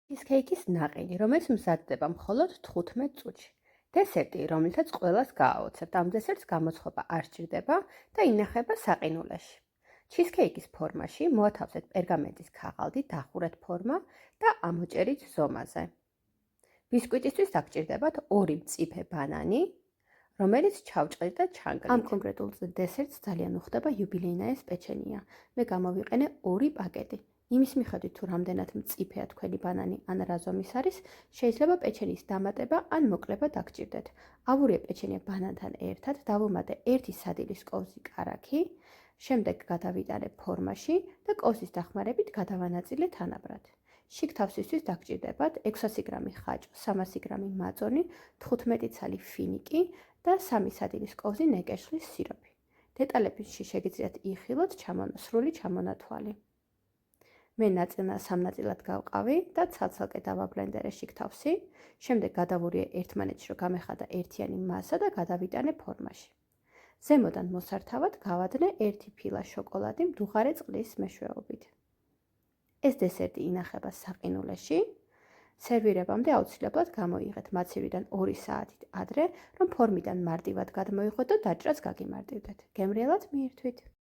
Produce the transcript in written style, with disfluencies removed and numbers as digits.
ჩიზქეიქის ნაყინი, რომელიც მზადდება მხოლოდ 15 წუთში. დესერტი, რომელთაც ყველას გააოცებთ, ამ დესერტს გამოცხობა არ სჭირდება და ინახება საყინულეში. ჩიზქეიქის ფორმაში მოათავსეთ პერგამენტის ქაღალდი, დახურეთ ფორმა და ამოჭერით ზომაზე. ბისკვიტისთვის დაგჭირდებათ 2 მწიფე ბანანი, რომელიც ჩავჭყით და ჩანგრით. ამ კონკრეტულ დესერტს ძალიან უხდება იუბილეინაეს პეჩენია. მე გამოვიყენე 2 პაკეტი. იმის მიხედვით თუ რამდენად მწიფეა თქვენი ბანანი ან რა ზომის არის, შეიძლება პეჩენის დამატება ან მოკლება დაგჭირდეთ. ავურია პეჩენია ბანანთან ერთად, დავუმატე 1 სადილის კოვზი კარაქი, შემდეგ გადავიტანე ფორმაში და კოვზის დახმარებით გადავანაწილე თანაბრად. შიგ თავსისთვის დაგჭირდებათ 600 გრამი ხაჭ, 300 გრამი მაწონი, 15 ცალი ფინიკი და 3 სადილის კოვზი ნეკეშლის სიროფი. დეტალებში შეგიძლიათ იხილოთ სრული ჩამონათვალი. მე ნაწილ სამ ნაწილად გავყავი და ცალ-ცალკე დავაბლენდერე შიგ თავსი, შემდეგ გადავურიე ერთმანეთში, რომ გამეხადა ერთიანი მასა და გადავიტანე ფორმაში. ზემოდან მოსართავად გავადნე 1 ფილა შოკოლადი მდუღარე წყლის მეშვეობით. ეს დესერტი ინახება საყინულეში. სერვირებამდე აუცილებლად გამოიღეთ მაცივიდან 2 საათით ადრე, რომ ფორმიდან მარტივად გადმოიღოთ და დაჭრაც გაგიმარტივდეთ. გემრიელად მიირთვით!